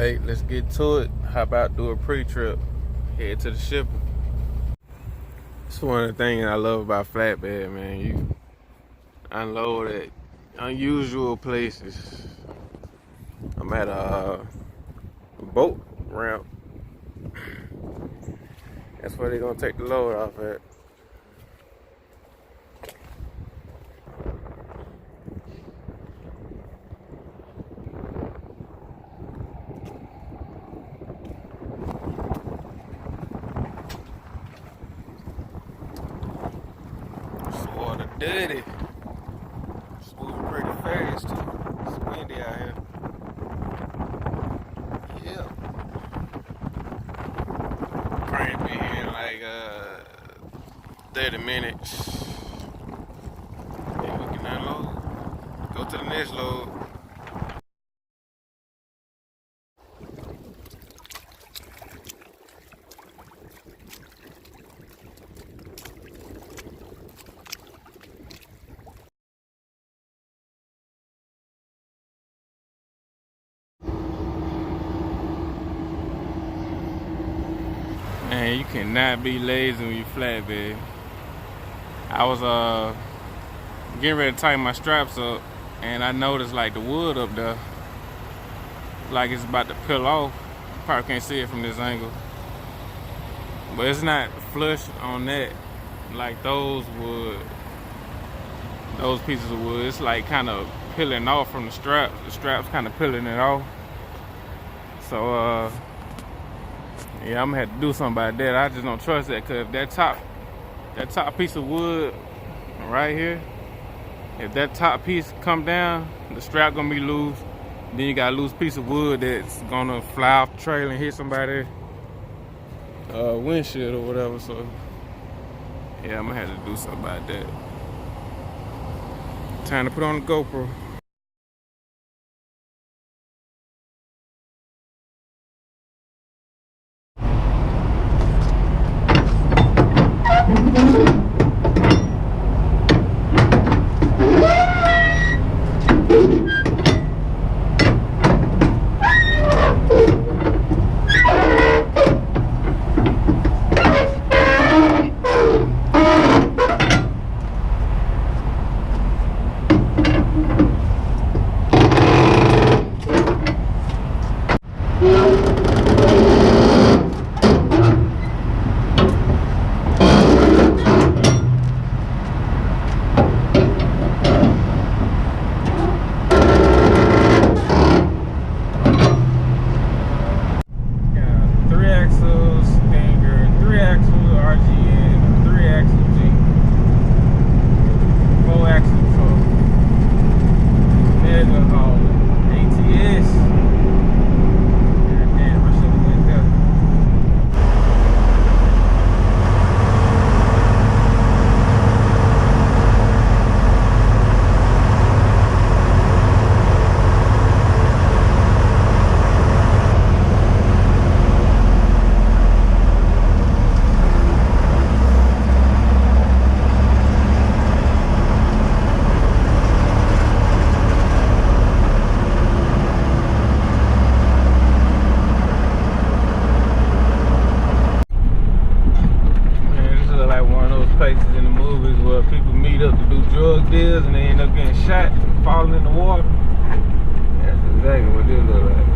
Alright, let's get to it. How about do a pre-trip? Head to the shipper. It's one of the things I love about flatbed, man. You unload at unusual places. I'm at a boat ramp. That's where they're gonna take the load off at. This water dirty. It's moving pretty fast too. It's windy out here. Yeah. Crank be here in like 30 minutes. Then we can unload. Go to the next load. Man, you cannot be lazy when you flatbed. I was getting ready to tighten my straps up, and I noticed like the wood up there, like it's about to peel off. You probably can't see it from this angle, but it's not flush on that like those pieces of wood. It's like kind of peeling off from the straps. The straps kind of peeling it off. So yeah, I'm gonna have to do something about that. I just don't trust that, cause if that top piece of wood right here, if that top piece come down, the strap gonna be loose. Then you got a loose piece of wood that's gonna fly off the trailer and hit somebody's windshield or whatever. So yeah, I'm gonna have to do something about that. Time to put on the GoPro. Places in the movies where people meet up to do drug deals and they end up getting shot and falling in the water. That's exactly what this looks like.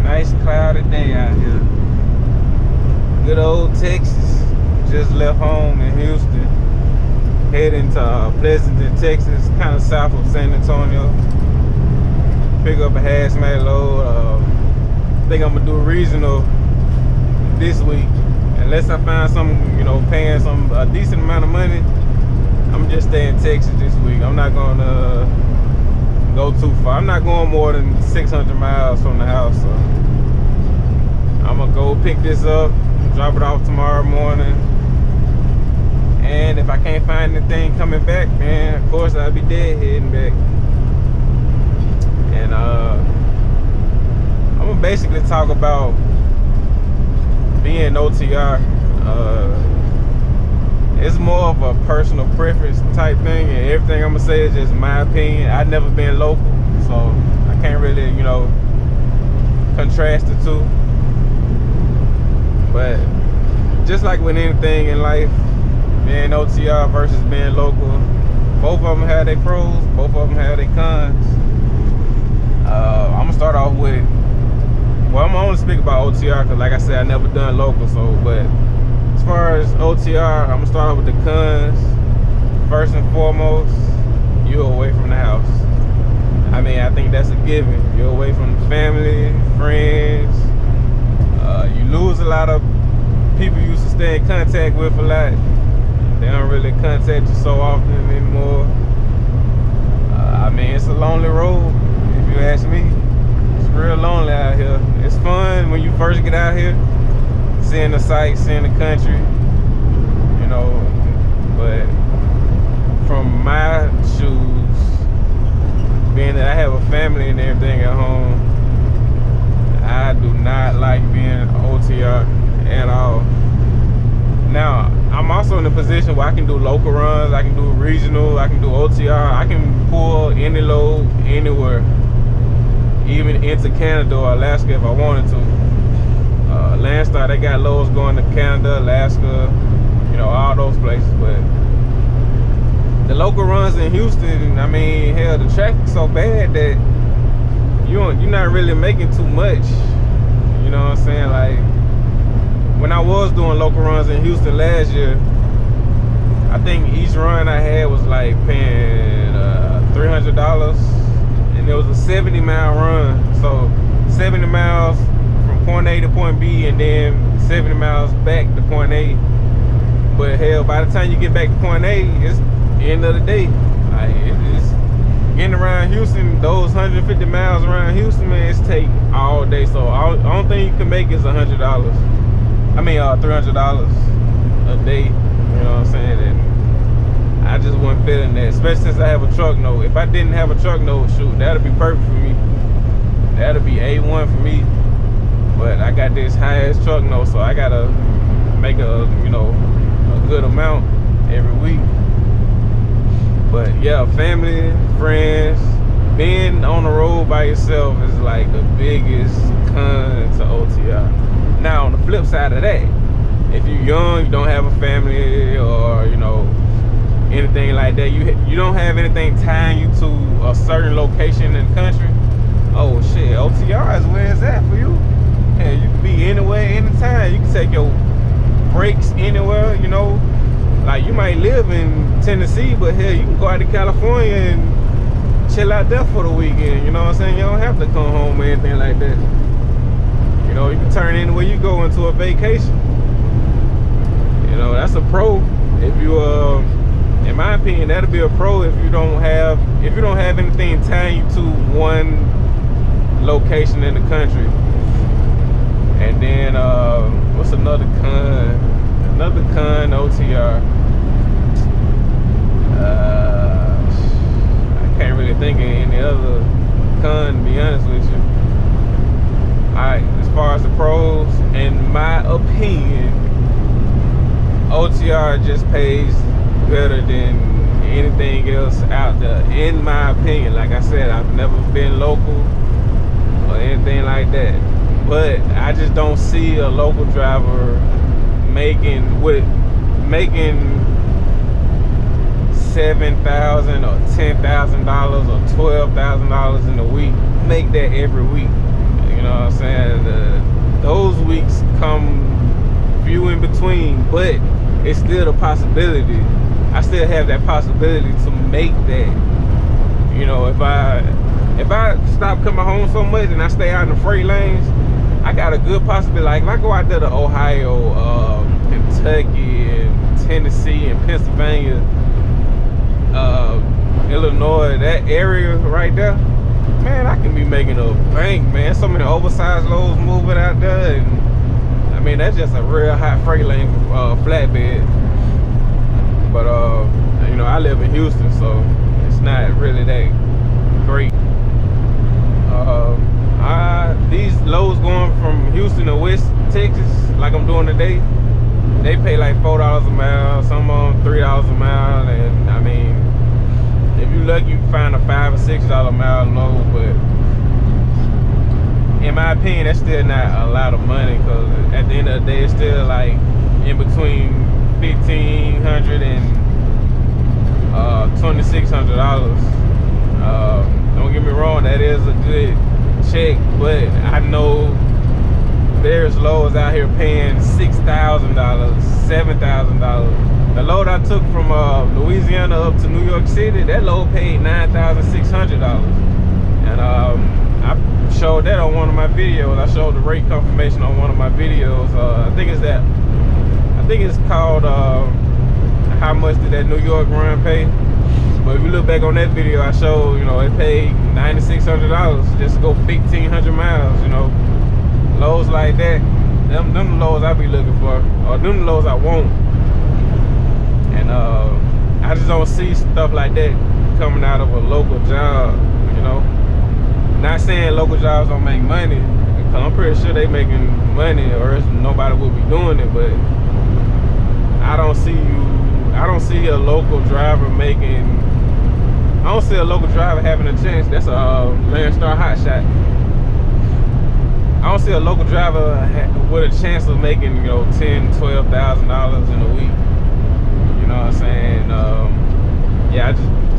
Nice cloudy day out here. Good old Texas. Just left home in Houston. Heading to Pleasanton, Texas, kind of south of San Antonio. Pick up a hazmat load. I think I'm gonna do a regional this week. Unless I find some, paying a decent amount of money, I'm just staying in Texas this week. I'm not gonna go too far. I'm not going more than 600 miles from the house. So I'm gonna go pick this up, drop it off tomorrow morning. And if I can't find anything coming back, man, of course I'll be dead heading back. And I'm gonna basically talk about being OTR. It's more of a personal preference type thing, and everything I'm gonna say is just my opinion. I've never been local, so I can't really, you know, contrast the two. But just like with anything in life, being OTR versus being local, both of them have their pros, both of them have their cons. I'm gonna start off with, well, I'm gonna only speak about OTR because, like I said, I never done local. So, but as far as OTR, I'm gonna start off with the cons. First and foremost, you're away from the house. I mean, I think that's a given. You're away from the family, friends. You lose a lot of people you used to stay in contact with a lot. They don't really contact you so often anymore. I mean, it's a lonely road, if you ask me. It's real lonely out here. It's fun when you first get out here, seeing the sights, seeing the country, you know. But from my shoes, being that I have a family and everything at home, I do not like being OTR at all. Now, I'm also in a position where I can do local runs, I can do regional, I can do OTR, I can pull any load anywhere, even into Canada or Alaska if I wanted to. Landstar, they got loads going to Canada, Alaska, you know, all those places. But the local runs in Houston, I mean, hell, the traffic's so bad that you're not really making too much. You know what I'm saying? Like, when I was doing local runs in Houston last year, I think each run I had was like paying $300, and it was a 70-mile run. So 70 miles from point A to point B, and then 70 miles back to point A. But hell, by the time you get back to point A, it's the end of the day. Like, it's getting around Houston, those 150 miles around Houston, man, it's take all day. So the only thing you can make is $100. I mean, $300 a day. You know what I'm saying? And I just wasn't feeling that, especially since I have a truck note. If I didn't have a truck note, shoot, that'd be perfect for me. That'd be A1 for me. But I got this high-ass truck note, so I gotta make a good amount every week. But yeah, family, friends, being on the road by yourself is like the biggest con to OTR. Now, on the flip side of that, if you're young, you don't have a family, or you know, anything like that, you don't have anything tying you to a certain location in the country. Oh shit, OTR is where it's at for you. Hey, you can be anywhere, anytime. You can take your breaks anywhere, you know. Like, you might live in Tennessee, but hell, you can go out to California and chill out there for the weekend. You know what I'm saying? You don't have to come home or anything like that. You know, you can turn anywhere you go into a vacation. You know, that's a pro. If you in my opinion, that'll be a pro if you don't have anything tying you to one location in the country. And then what's another con? Another con OTR. I can't really think of any other con, to be honest with you. Alright, as far as the pros, in my opinion, OTR just pays better than anything else out there, in my opinion. Like I said, I've never been local or anything like that, but I just don't see a local driver making $7,000 or $10,000 or $12,000 in a week. Make that every week. You know what I'm saying? Those weeks come few in between, but it's still a possibility. I still have that possibility to make that. You know, if I stop coming home so much and I stay out in the freight lanes, I got a good possibility. Like, if I go out there to Ohio, Kentucky, and Tennessee, and Pennsylvania, Illinois, that area right there, man, I can be making a bank, man. So many oversized loads moving out there, and I mean that's just a real hot freight lane flatbed. But you know, I live in Houston, so it's not really that great. These loads going from Houston to West Texas, like I'm doing today, they pay like $4 a mile, some on $3 a mile, and I mean, if you lucky, you can find a $5 or $6 a mile load. But in my opinion, that's still not a lot of money, because at the end of the day, it's still like in between $1,500 and $2,600. Don't get me wrong, that is a good check, but I know there's loads out here paying $6,000, $7,000. The load I took from Louisiana up to New York City, that load paid $9,600. And I showed that on one of my videos. I showed the rate confirmation on one of my videos. I think it's called how much did that New York run pay? But if you look back on that video, I showed, you know, it paid $9,600 just to go 1,500 miles, you know. Loads like that, them the loads I be looking for, or them the loads I want. And I just don't see stuff like that coming out of a local job, you know. Not saying local jobs don't make money, because I'm pretty sure they making money, or else nobody would be doing it. But I don't see a local driver making. I don't see a local driver having a chance. That's a Landstar hotshot. I don't see a local driver with a chance of making, you know, $10,000, $12,000 in a week. You know what I'm saying? Yeah,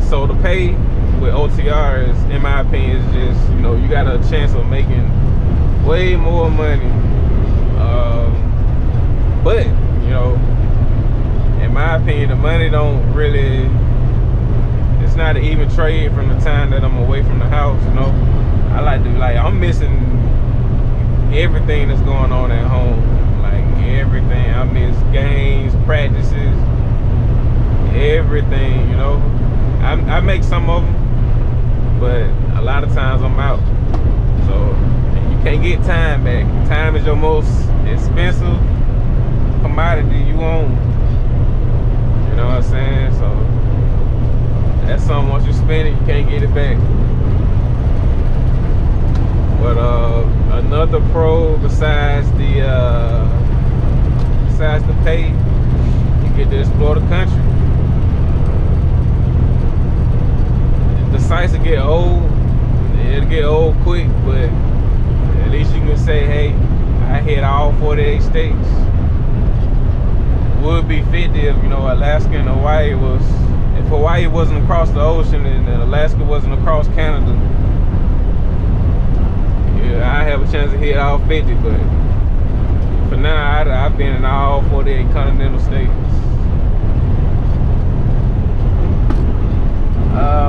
so the pay with OTR is, in my opinion, is just, you know, you got a chance of making way more money. But, you know, in my opinion, the money don't really, it's not an even trade from the time that I'm away from the house, you know. I like to, like, I'm missing everything that's going on at home, like everything. I miss games, practices, everything, you know. I make some of them, but a lot of times I'm out, so you can't get time back. Time is your most expensive commodity you own, you know what I'm saying? So that's something, once you spend it, you can't get it back. But another pro besides the pay, you get to explore the country. The sites will get old. It'll get old quick, but at least you can say, hey, I hit all 48 states. Would be 50 if, you know, Alaska and Hawaii was, if Hawaii wasn't across the ocean and Alaska wasn't across Canada. I have a chance to hit all 50, but for now, I've been in all 48 continental states.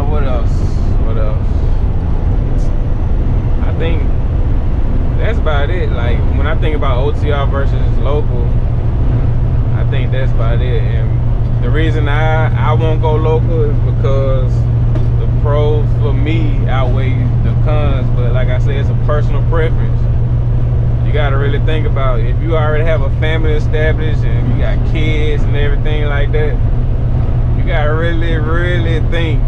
What else? I think that's about it. Like, when I think about OTR versus local, I think that's about it. And the reason I won't go local is because the pros for me outweigh the cons. But like I said, it's a personal preference. You gotta really think about it. If you already have a family established and you got kids and everything like that, you gotta really think,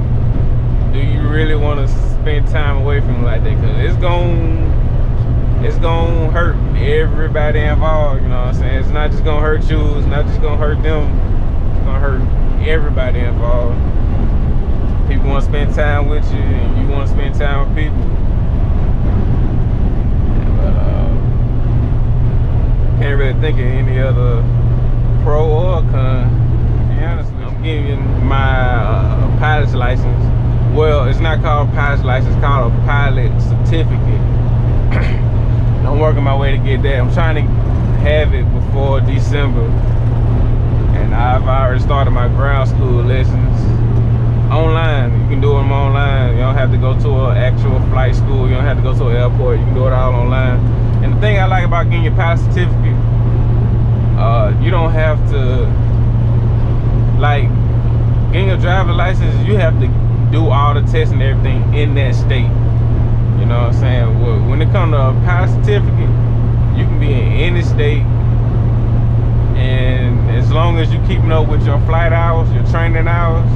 do you really want to spend time away from them like that? Because it's gonna hurt everybody involved, you know what I'm saying? It's not just gonna hurt you, it's not just gonna hurt them, it's gonna hurt everybody involved. People want to spend time with you, and you want to spend time with people. But can't really think of any other pro or con. To be honest, I'm getting my pilot's license. Well, it's not called a pilot's license, it's called a pilot certificate. I'm working my way to get that. I'm trying to have it before December, and I've already started my ground school lessons online. You can do them online. You don't have to go to an actual flight school. You don't have to go to an airport. You can do it all online. And the thing I like about getting your pilot certificate, you don't have to, like, getting a driver's license, you have to do all the tests and everything in that state. You know what I'm saying? Well, when it comes to a pilot certificate, you can be in any state, and as long as you keeping up with your flight hours, your training hours,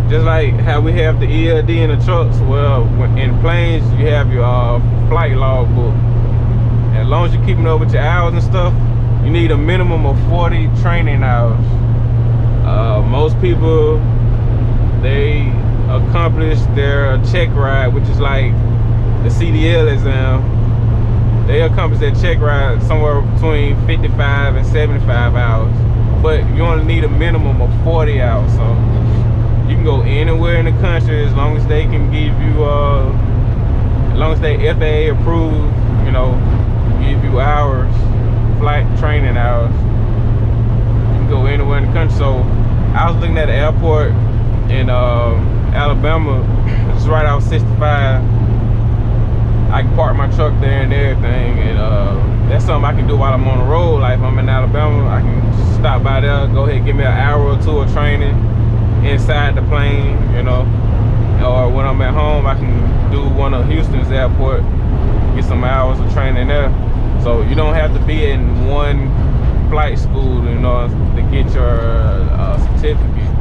just like how we have the ELD in the trucks, well, in planes you have your flight log book. As long as you're keeping up with your hours and stuff, you need a minimum of 40 training hours. Most people, they accomplish their check ride, which is like the CDL exam. They accomplish that check ride somewhere between 55 and 75 hours. But you only need a minimum of 40 hours. So you can go anywhere in the country as long as they can give you, as long as they FAA approved, you know, give you hours, flight training hours. You can go anywhere in the country. So I was looking at the airport in Alabama. It's right out 65. I can park my truck there and everything, and that's something I can do while I'm on the road. Like if I'm in Alabama, I can stop by there, go ahead, give me an hour or two of training inside the plane, you know. Or when I'm at home, I can do one of Houston's airport, get some hours of training there. So you don't have to be in one flight school, you know, to get your certificate.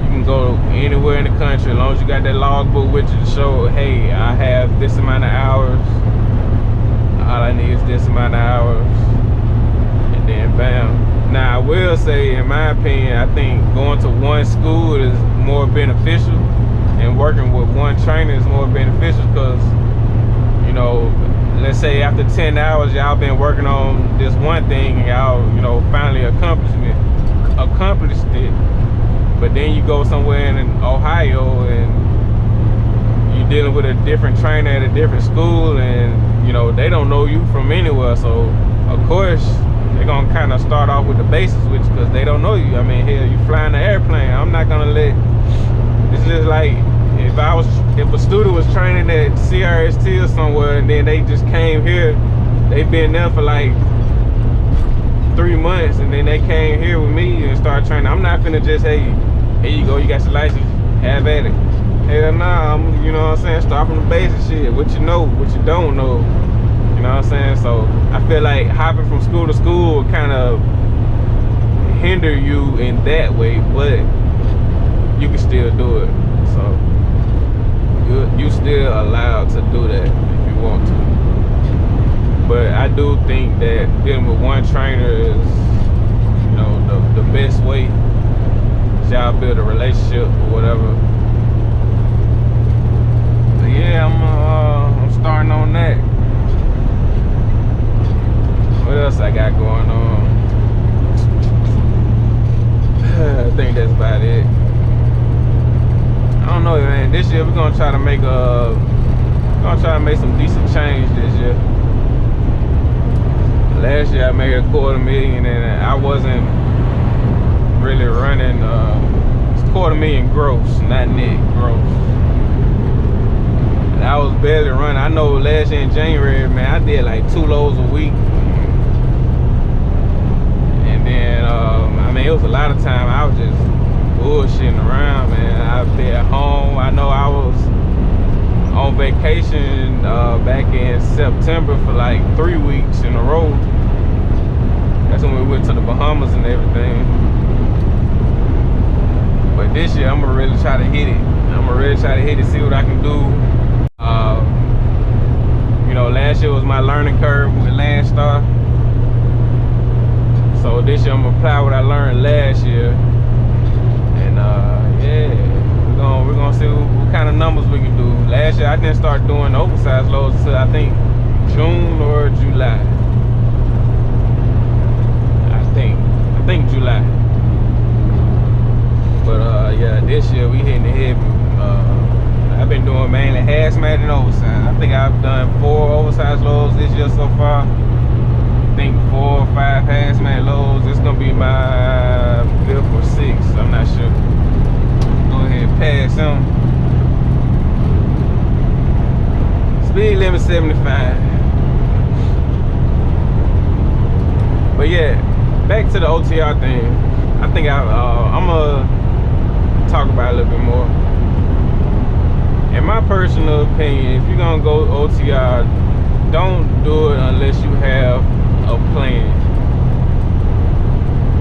You can go anywhere in the country as long as you got that logbook with you to show, hey, I have this amount of hours. All I need is this amount of hours, and then bam. Now I will say, in my opinion, I think going to one school is more beneficial, and working with one trainer is more beneficial, because, you know, let's say after 10 hours y'all been working on this one thing and y'all, you know, finally accomplished it, but then you go somewhere in Ohio and you're dealing with a different trainer at a different school, and you know, they don't know you from anywhere. So of course they're gonna kind of start off with the basics with you, because they don't know you. I mean, hell, you flying the airplane. I'm not gonna let, it's just like if a student was training at CRST or somewhere, and then they just came here, they've been there for like 3 months, and then they came here with me and started training. I'm not finna just, hey, here you go, you got your license, have at it. Hell nah, I'm, you know what I'm saying, start from the basic shit, what you know, what you don't know, you know what I'm saying? So I feel like hopping from school to school will kind of hinder you in that way, but you can still do it. So you still allowed to do that if you want to. But I do think that dealing with one trainer is, you know, the best way. Y'all build a relationship or whatever. But yeah, I'm starting on that. What else I got going on? I think that's about it. I don't know, man. This year we're gonna try to make some decent change this year. Last year I made $250,000, and I wasn't really running. It's $250,000 gross, not net, gross. And I was barely running. I know last year in January, man, I did like 2 loads a week. And then, I mean, it was a lot of time I was just bullshitting around, man. I've been at home. I know I was on vacation back in September for like 3 weeks in a row. That's when we went to the Bahamas and everything. But this year I'm gonna really try to hit it. See what I can do. You know, last year was my learning curve with Landstar. So this year I'm gonna apply what I learned last year. And yeah, we're gonna see what kind of numbers we can do. Last year I didn't start doing oversized loads until I think June or July. I think July. But yeah, this year we hitting the heavy. I've been doing mainly hazmat and oversized. I think I've done 4 oversized loads this year so far. I think 4 or 5 hazmat loads. It's gonna be my 5th or 6th. I'm not sure. Go ahead and pass them. Speed limit 75. But yeah, back to the OTR thing. I think I'm talk about it a little bit more. In my personal opinion, if you're gonna go OTR, don't do it unless you have a plan.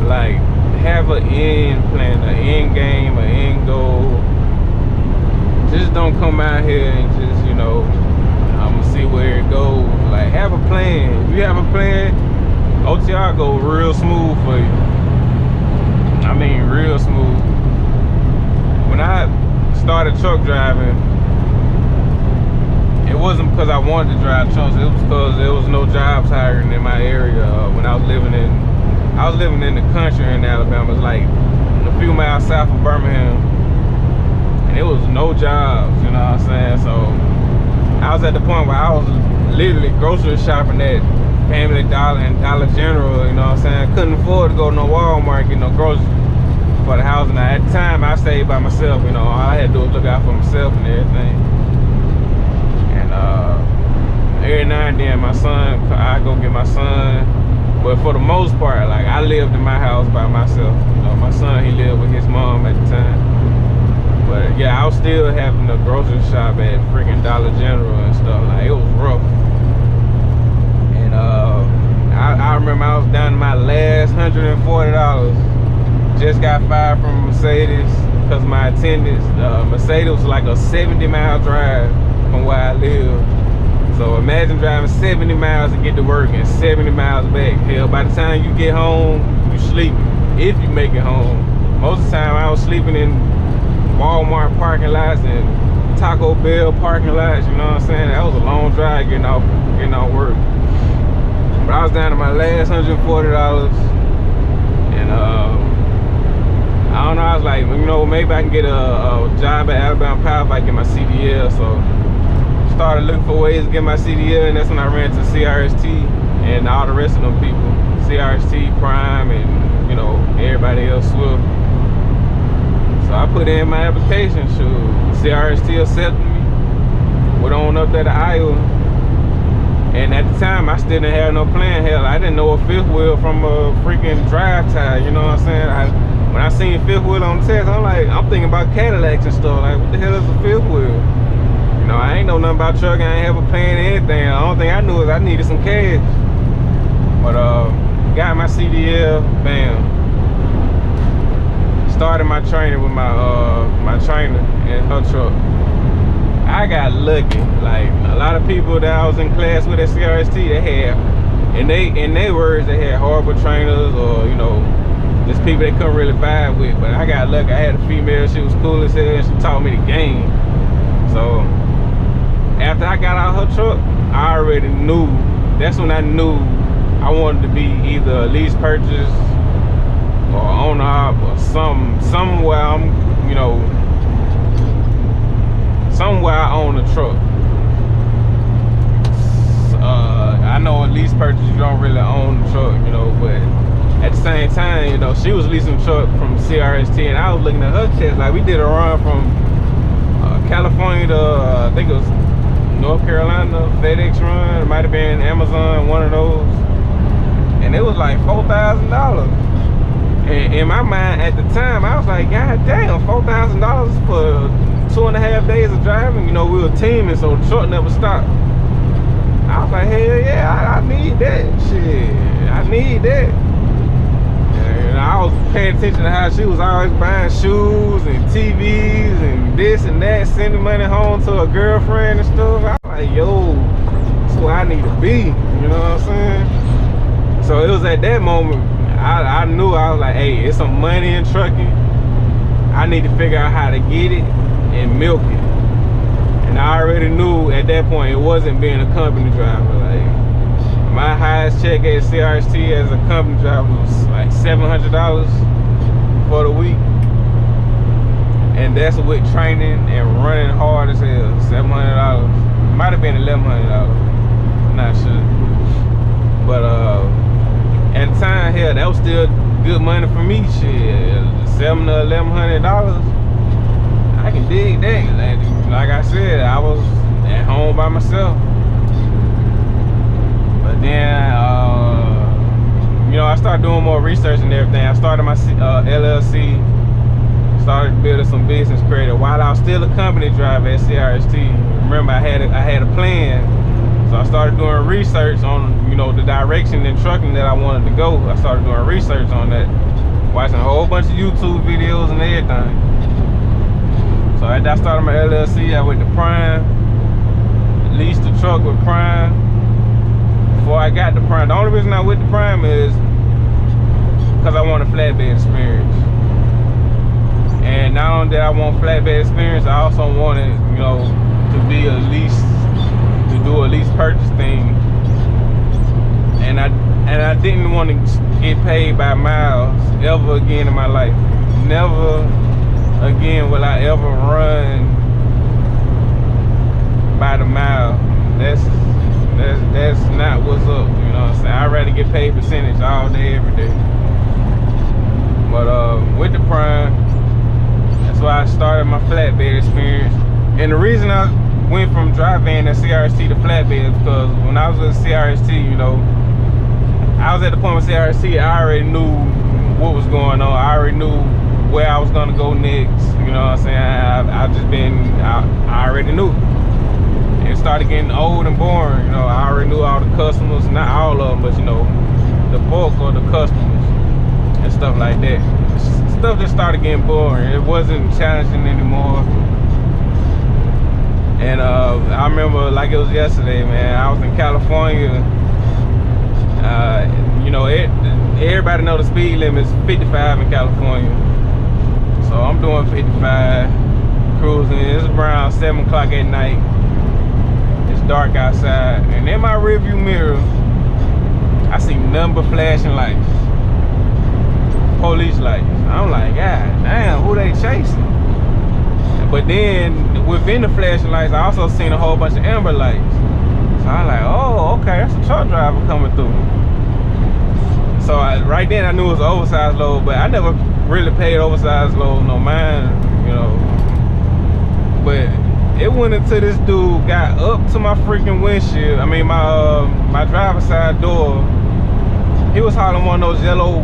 Like, have an end plan, an end game, an end goal. Just don't come out here and just, you know, I'm gonna see where it goes. Like, have a plan. If you have a plan, OTR go real smooth for you. I mean, real smooth. When I started truck driving, it wasn't because I wanted to drive trucks. It was because there was no jobs hiring in my area. When I was living in the country in Alabama. It's like a few miles south of Birmingham, and it was no jobs. You know what I'm saying? So I was at the point where I was literally grocery shopping at Family Dollar and Dollar General. You know what I'm saying? I couldn't afford to go to no Walmart, get no groceries for the house. And at the time, I stayed by myself. You know, all I had to do was look out for myself and everything. Every now and then, my son, I go get my son. But for the most part, like, I lived in my house by myself. You know, my son, he lived with his mom at the time. But yeah, I was still having to grocery shop at freaking Dollar General and stuff. Like, it was rough. And I remember I was down to my last $140. Just got fired from Mercedes because my attendance. Mercedes was like a 70-mile drive from where I live. So imagine driving 70 miles to get to work and 70 miles back. Hell, by the time you get home, you sleeping. If you make it home. Most of the time I was sleeping in Walmart parking lots and Taco Bell parking lots, you know what I'm saying? That was a long drive getting off work. But I was down to my last $140, and I don't know, I was like, you know, maybe I can get a job at Alabama Power if I get my CDL. So started looking for ways to get my CDL, and that's when I ran to CRST and all the rest of them people. CRST, Prime, and, you know, everybody else, Swift. So I put in my application. CRST accepted me. Went on up there to Iowa. And at the time, I still didn't have no plan. Hell, I didn't know a fifth wheel from a freaking drive tire, you know what I'm saying? When I seen fifth wheel on the test, I'm thinking about Cadillacs and stuff. Like, what the hell is a fifth wheel? You know, I ain't know nothing about trucking. I ain't have a plan or anything. The only thing I knew is I needed some cash. But got my CDL, bam. Started my training with my trainer in her truck. I got lucky. Like, a lot of people that I was in class with at CRST, they had, in their words, they had horrible trainers, or, you know, just people they couldn't really vibe with. But I got lucky. I had a female. She was cool as hell, and she taught me the game. So after I got out of her truck, I already knew. That's when I knew I wanted to be either a lease purchase or owner op or somewhere I'm, you know, somewhere I own a truck. I know a lease purchase, you don't really own the truck, you know, but at the same time, you know, she was leasing a truck from CRST, and I was looking at her chest. Like, we did a run from California to, I think it was North Carolina, FedEx run. It might have been Amazon, one of those. And it was like $4,000. And in my mind at the time, I was like, God damn, $4,000 for 2.5 days of driving. You know, we were teaming, so the truck never stopped. I was like, hell yeah, I need that shit. I need that. And I was paying attention to how she was always buying shoes and TVs and this and that, sending money home to her girlfriend and stuff. I was like, yo, that's where I need to be. You know what I'm saying? So it was at that moment, I knew, I was like, hey, it's some money in trucking. I need to figure out how to get it and milk it. And I already knew at that point it wasn't being a company driver. Like, my highest check at CRST as a company driver was like $700 for the week. And that's with training and running hard as hell. $700. Might have been $1,100. I'm not sure. But at the time, hell, that was still good money for me. Shit, $700 to $1,100. I can dig that. Like I said, I was at home by myself. But then, you know, I started doing more research and everything. I started my LLC, started building some business credit while I was still a company driver at CRST. Remember, I had a plan, so I started doing research on, you know, the direction in trucking that I wanted to go. I started doing research on that, watching a whole bunch of YouTube videos and everything. So after I started my LLC, I went to Prime, leased the truck with Prime. Before I got to Prime, the only reason I went to Prime is because I want a flatbed experience. And not only did I want flatbed experience, I also wanted, you know, to be a lease, to do a lease purchase thing. And I didn't want to get paid by miles ever again in my life. Never again will I ever run by the mile. That's not what's up, you know what I'm saying? I'd rather get paid percentage all day, every day. But with the Prime, that's why I started my flatbed experience. And the reason I went from dry van at CRST to flatbed is because when I was with CRST, you know, I was at the point with CRST, I already knew what was going on. I already knew where I was gonna go next. You know what I'm saying? I already knew. It started getting old and boring. You know, I already knew all the customers, not all of them, but you know, the bulk of the customers and stuff like that. Stuff just started getting boring. It wasn't challenging anymore. And I remember like it was yesterday, man. I was in California. You know, everybody know the speed limit is 55 in California. So I'm doing 55, cruising. It's around 7 o'clock at night. It's dark outside. And in my rearview mirror, I see nothing but flashing lights. Police lights. I'm like, God damn, who they chasing? But then within the flashing lights, I also seen a whole bunch of amber lights. So I'm like, oh, okay, that's a truck driver coming through. So right then I knew it was an oversized load, but I never really paid oversized load no mind, you know. But it went until this dude got up to my freaking windshield. I mean my driver's side door. He was hauling one of those yellow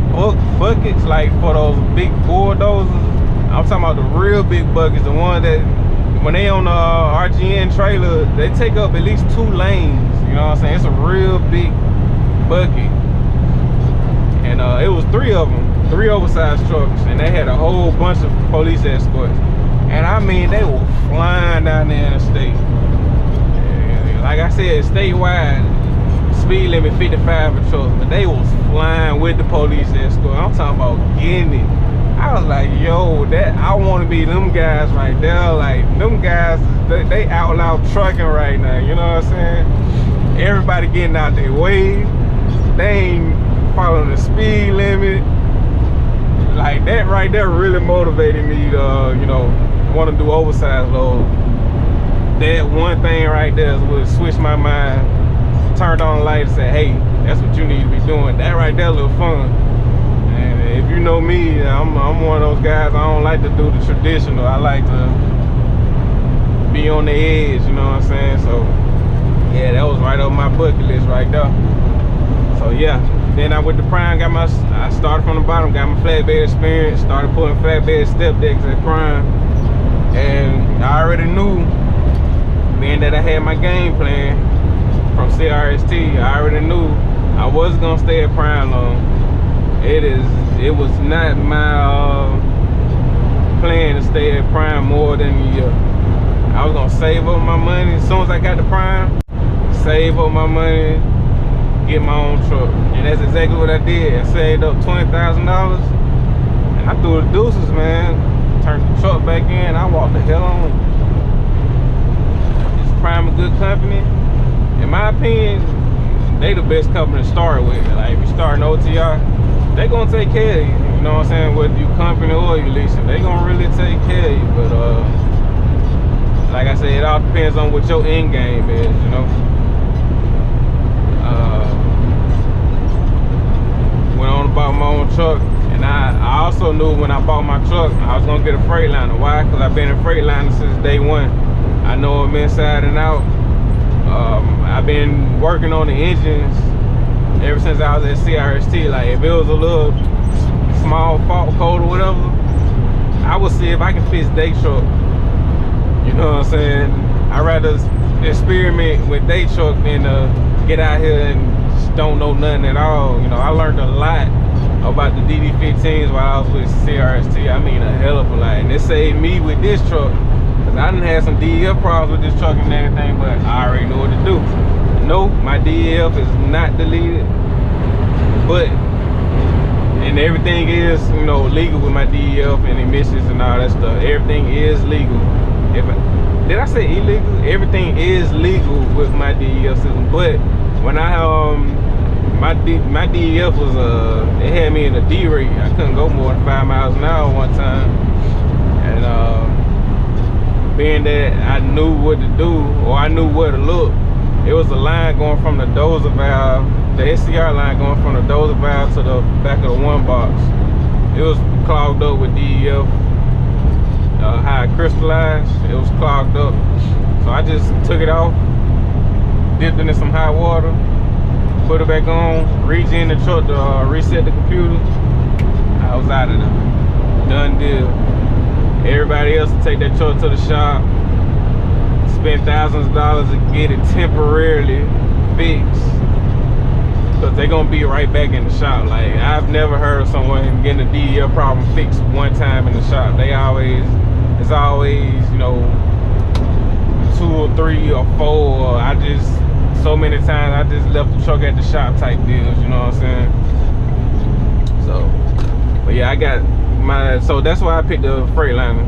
buckets, like for those big bulldozers. I'm talking about the real big buckets, the one that when they on the RGN trailer, they take up at least 2 lanes. You know what I'm saying? It's a real big bucket. And it was 3 of them, 3 oversized trucks, and they had a whole bunch of police escorts. And I mean, they were flying down there in the state. And like I said, statewide, speed limit 55 for trucks, but they was flying with the police escort. I'm talking about getting it. I was like, yo, that I want to be them guys right there. Like them guys, they out loud trucking right now. You know what I'm saying? Everybody getting out their way. They ain't following the speed limit. Like that right there really motivated me to, you know, want to do oversized load. That one thing right there would switch my mind. Turned on the light and said, hey, that's what you need to be doing. That right there a little fun. And if you know me, I'm one of those guys, I don't like to do the traditional. I like to be on the edge, you know what I'm saying? So yeah, that was right on my bucket list right there. So yeah, then I went to Prime, I started from the bottom, got my flatbed experience, started pulling flatbed step decks at Prime. And I already knew, being that I had my game plan from CRST, I already knew I wasn't gonna stay at Prime long. It was not my plan to stay at Prime more than a year. I was gonna save up my money as soon as I got to Prime, save up my money, get my own truck. And that's exactly what I did. I saved up $20,000 and I threw the deuces, man. Turned the truck back in, I walked the hell on. Is Prime a good company? In my opinion, they the best company to start with. Like if you start an OTR, they gonna take care of you. You know what I'm saying? Whether you company or you leasing, they gonna really take care of you. But like I said, it all depends on what your end game is, you know. Went on and bought my own truck, and I also knew when I bought my truck, I was gonna get a Freightliner. Why? Because I've been in Freightliner since day one. I know them inside and out. I've been working on the engines ever since I was at CRST. Like if it was a little small fault code or whatever, I will see if I can fix day truck. You know what I'm saying? I'd rather experiment with day truck than get out here and don't know nothing at all. You know, I learned a lot about the DD15s while I was with CRST. I mean, a hell of a lot. And it saved me with this truck. Cause I done had some DEF problems with this truck and everything, but I already know what to do. No, my DEF is not deleted, but and everything is, you know, legal with my DEF and emissions and all that stuff. Everything is legal. Did I say illegal? Everything is legal with my DEF system. But when I my DEF was it had me in a D rate. I couldn't go more than 5 miles an hour one time, and being that I knew what to do, or I knew where to look, it was a line going from the dozer valve, the SCR line going from the dozer valve to the back of the one box. It was clogged up with DEF. How it crystallized, it was clogged up. So I just took it off, dipped it in some hot water, put it back on, reached in the truck to reset the computer. I was out of there. Done deal. Everybody else will take that truck to the shop, spend thousands of dollars to get it temporarily fixed, because they're gonna be right back in the shop. Like, I've never heard of someone getting a DEF problem fixed one time in the shop. It's always, you know, 2 or 3 or 4, or so many times I just left the truck at the shop type deals, you know what I'm saying? So, but yeah, I got so that's why I picked the Freightliner.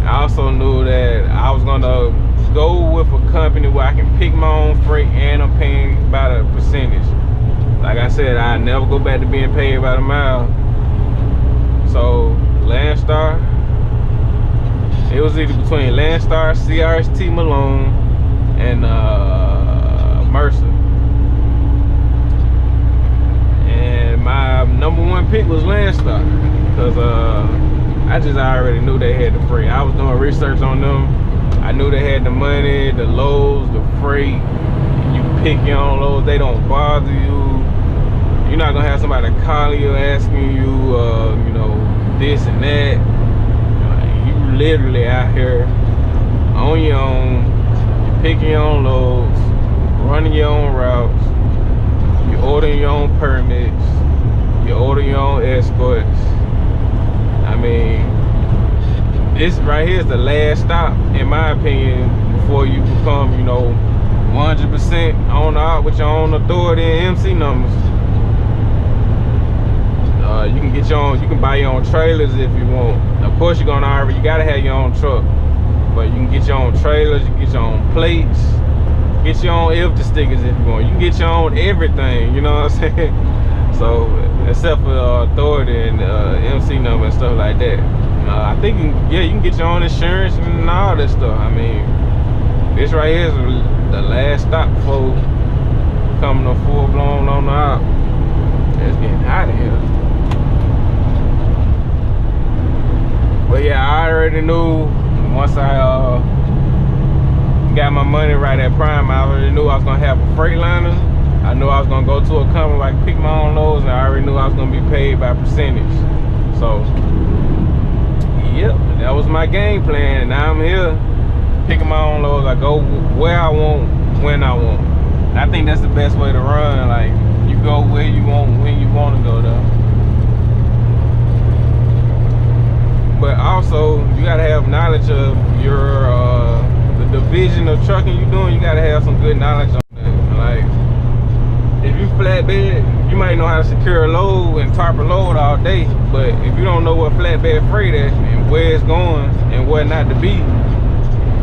I also knew that I was gonna go with a company where I can pick my own freight and I'm paying about a percentage. Like I said, I never go back to being paid by the mile. So Landstar, it was either between Landstar, CRST Malone, and Mercer. And my #1 pick was Landstar, because I just already knew they had the freight. I was doing research on them. I knew they had the money, the loads, the freight. You pick your own loads, they don't bother you. You're not gonna have somebody calling you asking you, you know, this and that. You literally out here on your own. You're picking your own loads, running your own routes. You're ordering your own permits. You're ordering your own escorts. I mean, this right here is the last stop, in my opinion, before you become, you know, 100% on out with your own authority and MC numbers. You can get your own, you can buy your own trailers if you want. Of course, you gotta have your own truck, but you can get your own trailers, you can get your own plates, get your own IFTA stickers if you want. You can get your own everything, you know what I'm saying? So, except for authority and MC number and stuff like that. I think, yeah, you can get your own insurance and all that stuff. I mean, this right here is the last stop before coming to full blown on the out. It's getting out of here. But yeah, I already knew once I got my money right at Prime, I already knew I was gonna have a Freightliner. I knew I was gonna go to a company where I could pick my own loads, and I already knew I was gonna be paid by percentage. So, yep, that was my game plan, and now I'm here picking my own loads. I go where I want, when I want. And I think that's the best way to run. Like, you go where you want, when you want to go there. But also, you gotta have knowledge of your the division of trucking you're doing. You gotta have some good knowledge on that. Like, if you flatbed, you might know how to secure a load and tarp a load all day, but if you don't know what flatbed freight is and where it's going and what not to be,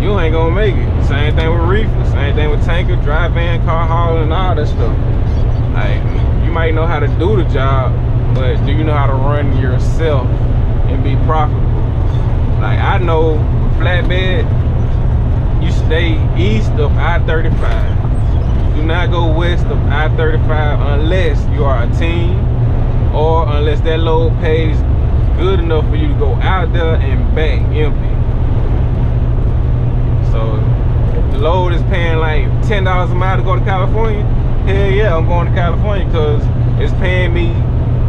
you ain't gonna make it. Same thing with reefer, same thing with tanker, dry van, car hauling, all that stuff. Like, you might know how to do the job, but do you know how to run yourself and be profitable? Like, I know flatbed, you stay east of I-35. Do not go west of I-35 unless you are a team, or unless that load pays good enough for you to go out there and back empty. So if the load is paying like $10 a mile to go to California, hell yeah, I'm going to California, because it's paying me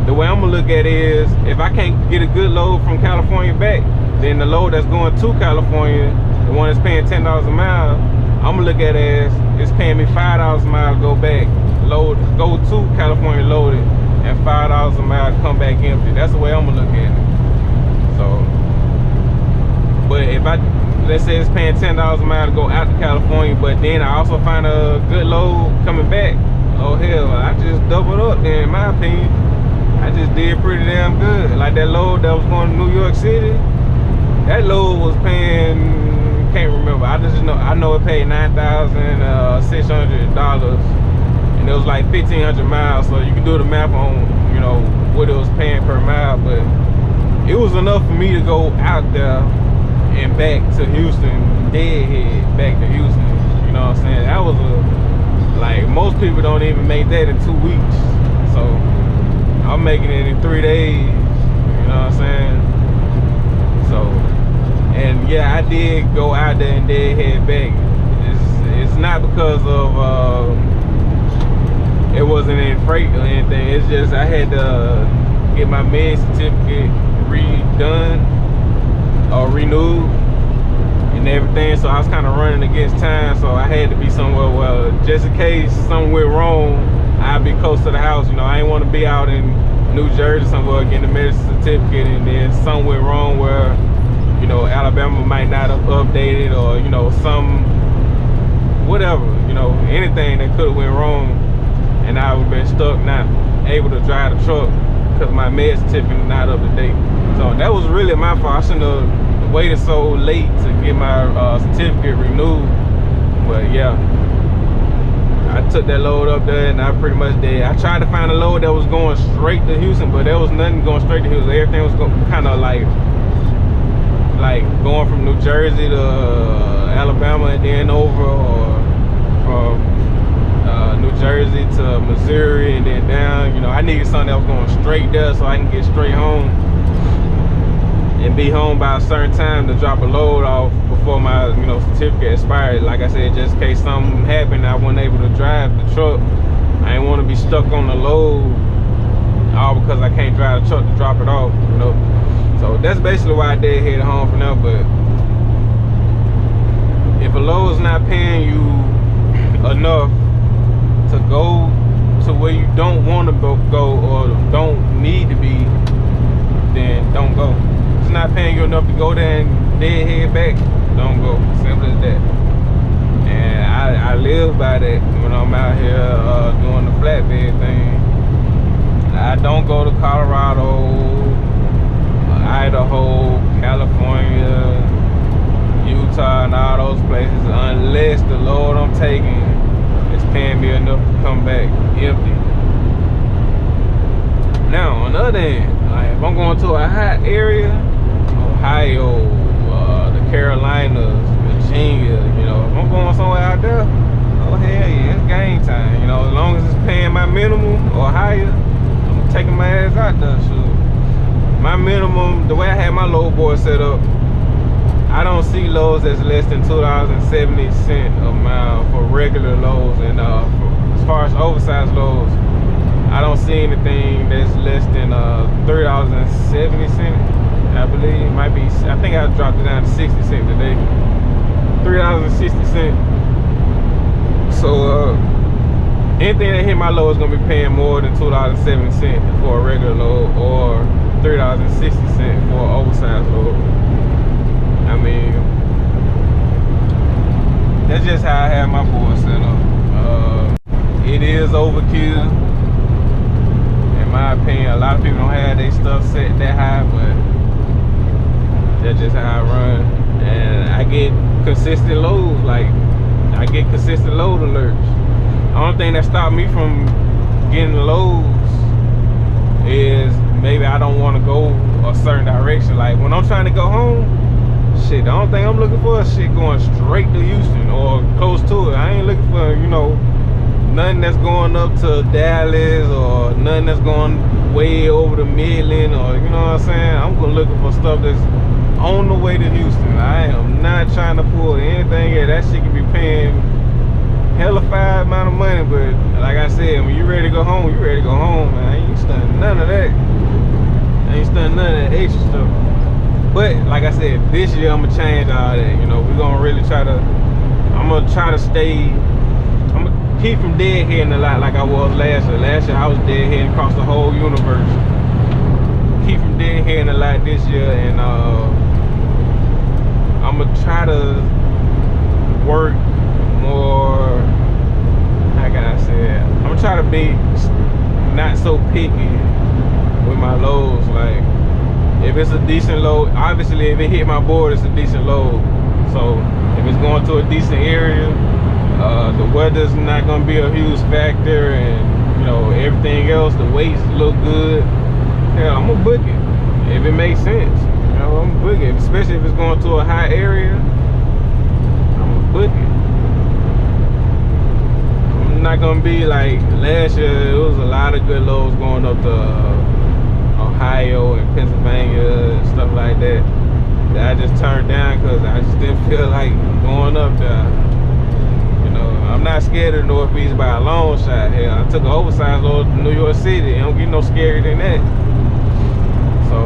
the way I'm gonna look at it is, if I can't get a good load from California back, then the load that's going to California, the one that's paying $10 a mile, I'm gonna look at it as it's paying me $5 a mile to go back, go to California loaded, and $5 a mile to come back empty. That's the way I'm gonna look at it. So, but if let's say it's paying $10 a mile to go out to California, but then I also find a good load coming back, oh hell, I just doubled up then, in my opinion. I just did pretty damn good. Like that load that was going to New York City, that load was paying, can't remember, I know it paid $9,600, and it was like 1,500 miles, so you can do the math on, you know, what it was paying per mile. But it was enough for me to go out there and back to Houston, deadhead back to Houston. You know what I'm saying? That was like, most people don't even make that in 2 weeks. So I'm making it in 3 days. You know what I'm saying? So, and yeah, I did go out there and deadhead back. It's not because of it wasn't in freight or anything. It's just I had to get my med certificate redone or renewed and everything, so I was kind of running against time, so I had to be somewhere where, just in case something went wrong, I'd be close to the house. You know, I didn't want to be out in New Jersey somewhere getting a medical certificate and then something went wrong where, you know, Alabama might not have updated, or, you know, some whatever, you know, anything that could have went wrong, and I would have been stuck not able to drive the truck because my med certificate was not up to date. So that was really my fault. I shouldn't have waited so late to get my certificate renewed. But yeah, I took that load up there and I pretty much did. I tried to find a load that was going straight to Houston, but there was nothing going straight to Houston. Everything was kind of like going from New Jersey to Alabama and then over, or from New Jersey to Missouri and then down. You know, I needed something that was going straight there so I can get straight home and be home by a certain time to drop a load off before my, you know, certificate expired. Like I said, just in case something happened, I wasn't able to drive the truck. I didn't want to be stuck on the load all because I can't drive the truck to drop it off, you know. So that's basically why I did head home for now. But if a load is not paying you enough to go to where you don't want to go or don't need to be, then don't go. If it's not paying you enough to go there and deadhead back, don't go. Simple as that. And I live by that when I'm out here doing the flatbed thing. I don't go to Colorado, Idaho, California, Utah, and all those places unless the load I'm taking is paying me enough to come back empty. Now, on the other hand, like if I'm going to a hot area, Ohio, the Carolinas, Virginia, you know, if I'm going somewhere out there, oh hell yeah, it's game time. You know, as long as it's paying my minimum or higher, I'm taking my ass out there. Shoot. My minimum, the way I had my load board set up, I don't see loads that's less than $2.70 a mile for regular loads, and as far as oversized loads, I don't see anything that's less than $3.70. I believe it might be. I think I dropped it down to 60 cents today. $3.60. So anything that hit my load is gonna be paying more than $2.70 for a regular load, or $3.60 for an oversized load. I mean, that's just how I have my board set up. It is overkill, in my opinion. A lot of people don't have their stuff set that high, but that's just how I run. And I get consistent loads. Like, I get consistent load alerts. The only thing that stopped me from getting loads is maybe I don't want to go a certain direction. Like when I'm trying to go home, shit, the only thing I'm looking for is shit going straight to Houston or close to it. I ain't looking for, you know, nothing that's going up to Dallas or nothing that's going way over to Midland, or, you know what I'm saying? I'm looking for stuff that's on the way to Houston. I am not trying to pull anything here. That shit can be paying hellified amount of money, but like I said, when you ready to go home, you ready to go home, man. I ain't stunning none of that. I ain't stunning none of that extra stuff. But like I said, this year I'm gonna change all that. You know, we're gonna really try to. I'm gonna try to stay. I'm gonna keep from deadheading a lot like I was last year. Last year I was deadheading across the whole universe. Keep from deadheading a lot this year, and I'm gonna try to work more. How can I say it? I'm gonna try to be not so picky with my loads. Like, if it's a decent load, obviously if it hit my board, it's a decent load. So if it's going to a decent area, the weather's not gonna be a huge factor, and you know, everything else, the weights look good. Yeah, I'm gonna book it if it makes sense. You know, I'm gonna book it, especially if it's going to a high area. I'm gonna book it. I'm not gonna be like last year. It was a lot of good loads going up to Ohio and Pennsylvania and stuff like that I just turned down because I just didn't feel like going up there. You know, I'm not scared of the Northeast by a long shot. Hell, I took an oversized load to New York City. It don't get no scarier than that. So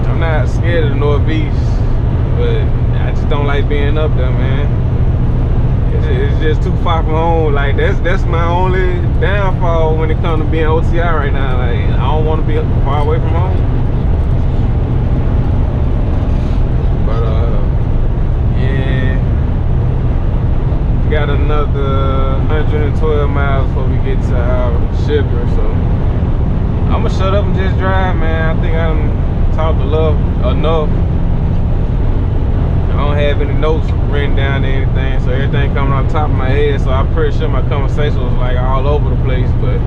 I'm not scared of the Northeast, but I just don't like being up there, man. It's just too far from home. Like, that's my only downfall when it comes to being OTR right now. Like, I don't want to be far away from home. But yeah, we got another 112 miles before we get to our shipper. So I'm gonna shut up and just drive, man. I think I done talked enough. I don't have any notes written down or anything, so everything coming on top of my head. So I'm pretty sure my conversation was like all over the place, but